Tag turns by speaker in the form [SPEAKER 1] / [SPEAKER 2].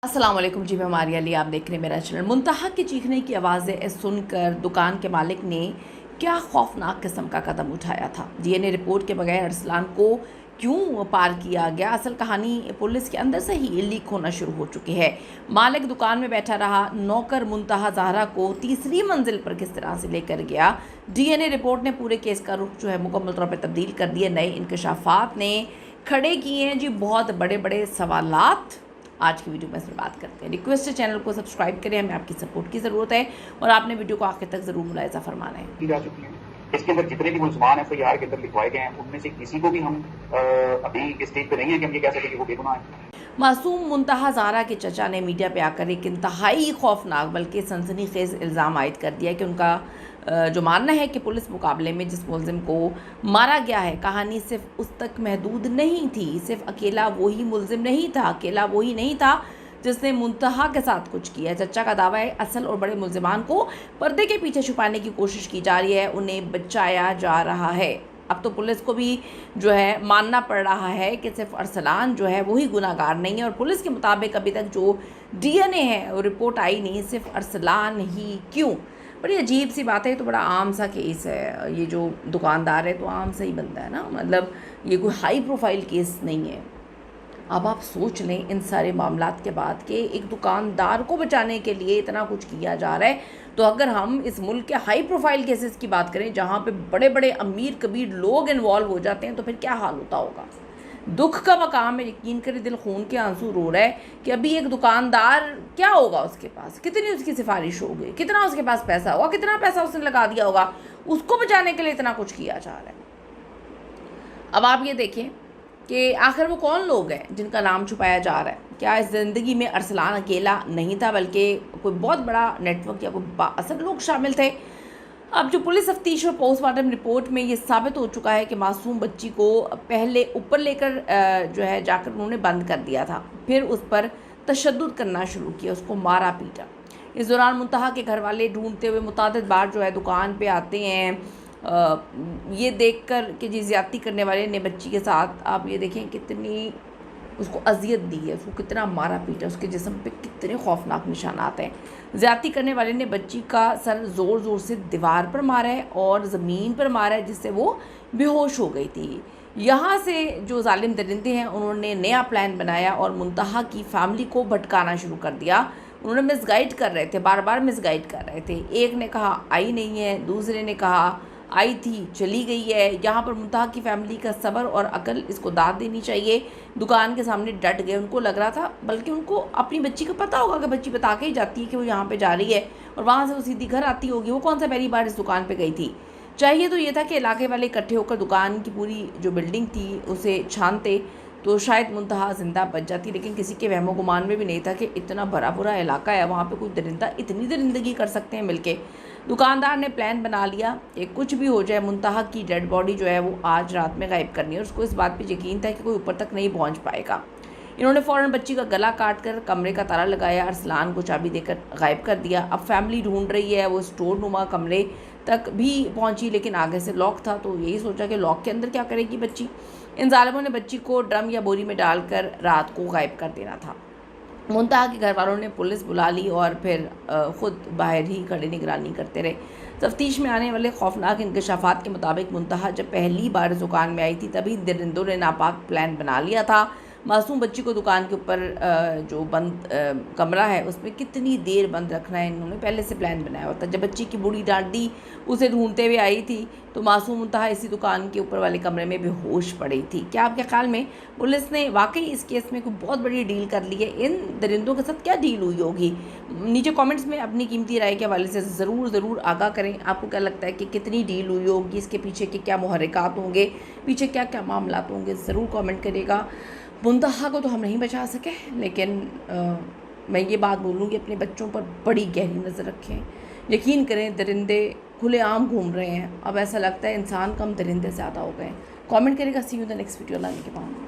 [SPEAKER 1] अस्सलाम वालेकुम जी, मैं मारिया अली, आप देख रहे हैं मेरा चैनल। मुंतहा के चीखने की आवाज़ें सुनकर दुकान के मालिक ने क्या खौफनाक किस्म का कदम उठाया था। डीएनए रिपोर्ट के बगैर अरसलान को क्यों पार किया गया, असल कहानी पुलिस के अंदर से ही लीक होना शुरू हो चुकी है। मालिक दुकान में बैठा रहा, नौकर मुंतहा ज़हरा को तीसरी मंजिल पर किस तरह से लेकर गया। डीएनए रिपोर्ट ने पूरे केस का रुख जो है मुकम्मल तौर पर तब्दील कर दिए। नए इंकशाफात ने खड़े किए हैं जी बहुत बड़े बड़े सवालात। आज की वीडियो में इस पर बात करते हैं। रिक्वेस्ट है चैनल को सब्सक्राइब करें, हमें आपकी सपोर्ट की ज़रूरत है और आपने वीडियो को आखिर तक ज़रूर मुलाहिजा फरमाना है।
[SPEAKER 2] की जा चुकी है। इसके अंदर जितने भी मुलजमान एफआईआर के अंदर लिखवाए गए हैं उनमें से किसी को भी हम अभी इस स्टेज पे नहीं है कि हम ये कह सकें कि वो बेगुनाह है।
[SPEAKER 1] मासूम मुंतहा ज़हरा के चचा ने मीडिया पे आकर एक इंतहाई खौफनाक बल्कि सनसनीखेज़ इल्ज़ाम आयद कर दिया कि उनका जो मानना है कि पुलिस मुकाबले में जिस मुलजिम को मारा गया है, कहानी सिर्फ उस तक महदूद नहीं थी। सिर्फ अकेला वही मुलजिम नहीं था, अकेला वही नहीं था जिसने मुंतहा के साथ कुछ किया। चचा का दावा है असल और बड़े मुलजिमान को पर्दे के पीछे छुपाने की कोशिश की जा रही है, उन्हें बचाया जा रहा है। अब तो पुलिस को भी जो है मानना पड़ रहा है कि सिर्फ अरसलान जो है वही गुनाहगार नहीं है और पुलिस के मुताबिक अभी तक जो डीएनए है वो रिपोर्ट आई नहीं, सिर्फ अरसलान ही क्यों। बड़ी अजीब सी बात है, तो बड़ा आम सा केस है। ये जो दुकानदार है तो आम सा ही बनता है ना, मतलब ये कोई हाई प्रोफाइल केस नहीं है। अब आप सोच लें इन सारे मामलात के बाद कि एक दुकानदार को बचाने के लिए इतना कुछ किया जा रहा है, तो अगर हम इस मुल्क के हाई प्रोफाइल केसेस की बात करें जहाँ पे बड़े बड़े अमीर कबीर लोग इन्वॉल्व हो जाते हैं तो फिर क्या हाल होता होगा। दुख का मकाम है, यकीन करें दिल खून के आंसू रो रहा है कि अभी एक दुकानदार क्या होगा, उसके पास कितनी उसकी सिफारिश होगी, कितना उसके पास पैसा होगा, कितना पैसा उसने लगा दिया होगा, उसको बचाने के लिए इतना कुछ किया जा रहा है। अब आप ये देखें कि आखिर वो कौन लोग हैं जिनका नाम छुपाया जा रहा है। क्या इस ज़िंदगी में अरसलान अकेला नहीं था, बल्कि कोई बहुत बड़ा नेटवर्क या कोई बाअसर लोग शामिल थे। अब जो पुलिस तफ्तीश और पोस्टमार्टम रिपोर्ट में ये साबित हो चुका है कि मासूम बच्ची को पहले ऊपर लेकर जो है जाकर उन्होंने बंद कर दिया था, फिर उस पर तशद्दुद करना शुरू किया, उसको मारा पीटा। इस दौरान मुंतहा के घर वाले ढूंढते हुए मुतादिद बार जो है दुकान पे आते हैं, ये देखकर कि जी ज़्यादती करने वाले ने बच्ची के साथ, आप ये देखें कितनी उसको अजियत दी है, उसको कितना मारा पीटा, उसके जिस्म पे कितने खौफनाक निशानात हैं। ज़्यादती करने वाले ने बच्ची का सर ज़ोर ज़ोर से दीवार पर मारा है और ज़मीन पर मारा है, जिससे वो बेहोश हो गई थी। यहाँ से जो जालिम दरिंदे हैं उन्होंने नया प्लान बनाया और मुंतहा की फैमिली को भटकाना शुरू कर दिया। उन्होंने मिसगाइड कर रहे थे, बार बार मिसगाइड कर रहे थे। एक ने कहा आई नहीं है, दूसरे ने कहा आई थी चली गई है। यहाँ पर मुंतहा की फैमिली का सब्र और अकल इसको दाद देनी चाहिए। दुकान के सामने डट गए, उनको लग रहा था, बल्कि उनको अपनी बच्ची का पता होगा कि बच्ची बता के ही जाती है कि वो यहाँ पे जा रही है और वहाँ से वो सीधी घर आती होगी। वो कौन सा पहली बार इस दुकान पे गई थी। चाहिए तो ये था कि इलाके वाले इकट्ठे होकर दुकान की पूरी जो बिल्डिंग थी उसे छानते तो शायद मुंतहा ज़िंदा बच जाती, लेकिन किसी के वहमो गुमान में भी नहीं था कि इतना भरा बुरा इलाका है, वहाँ पे कोई दरिंदा इतनी दरिंदगी कर सकते हैं मिलके। दुकानदार ने प्लान बना लिया कि कुछ भी हो जाए मुंतहा की डेड बॉडी जो है वो आज रात में गायब करनी है। और उसको इस बात पे यकीन था कि कोई ऊपर तक नहीं पहुँच पाएगा। इन्होंने फ़ौरन बच्ची का गला काट कर कमरे का ताला लगाया, अरसलान को चाबी देकर गायब कर दिया। अब फैमिली ढूंढ रही है, वो स्टोर नुमा कमरे तक भी पहुंची लेकिन आगे से लॉक था, तो यही सोचा कि लॉक के अंदर क्या करेगी बच्ची। इन जालिमों ने बच्ची को ड्रम या बोरी में डालकर रात को गायब कर देना था। मुंतहा के घर वालों ने पुलिस बुला ली और फिर ख़ुद बाहर ही खड़े निगरानी करते रहे। तफ्तीश में आने वाले खौफनाक इंकशाफात के मुताबिक मुंतहा जब पहली बार दुकान में आई थी तभी दरिंदों ने नापाक प्लान बना लिया था। मासूम बच्ची को दुकान के ऊपर जो बंद कमरा है उसमें कितनी देर बंद रखना है इन्होंने पहले से प्लान बनाया होता। जब बच्ची की बूढ़ी डांडी उसे ढूंढते हुए आई थी तो मासूम मुंतहा इसी दुकान के ऊपर वाले कमरे में बेहोश पड़ी थी। क्या आपके ख्याल में पुलिस ने वाकई इस केस में कोई बहुत बड़ी डील कर ली है? इन दरिंदों के साथ क्या डील हुई होगी? नीचे कमेंट्स में अपनी कीमती राय के हवाले से ज़रूर आगाह करें। आपको क्या लगता है कि कितनी डील हुई होगी, इसके पीछे के क्या मुहर्रिकात होंगे, पीछे क्या क्या मामलात होंगे, ज़रूर कमेंट करिएगा। मुंतहा को तो हम नहीं बचा सके, लेकिन मैं ये बात बोलूँगी अपने बच्चों पर बड़ी गहरी नज़र रखें। यकीन करें दरिंदे खुलेआम घूम रहे हैं, अब ऐसा लगता है इंसान कम दरिंदे ज़्यादा हो गए। कमेंट करेगा। सी यू द नेक्स्ट वीडियो लाने के बाद।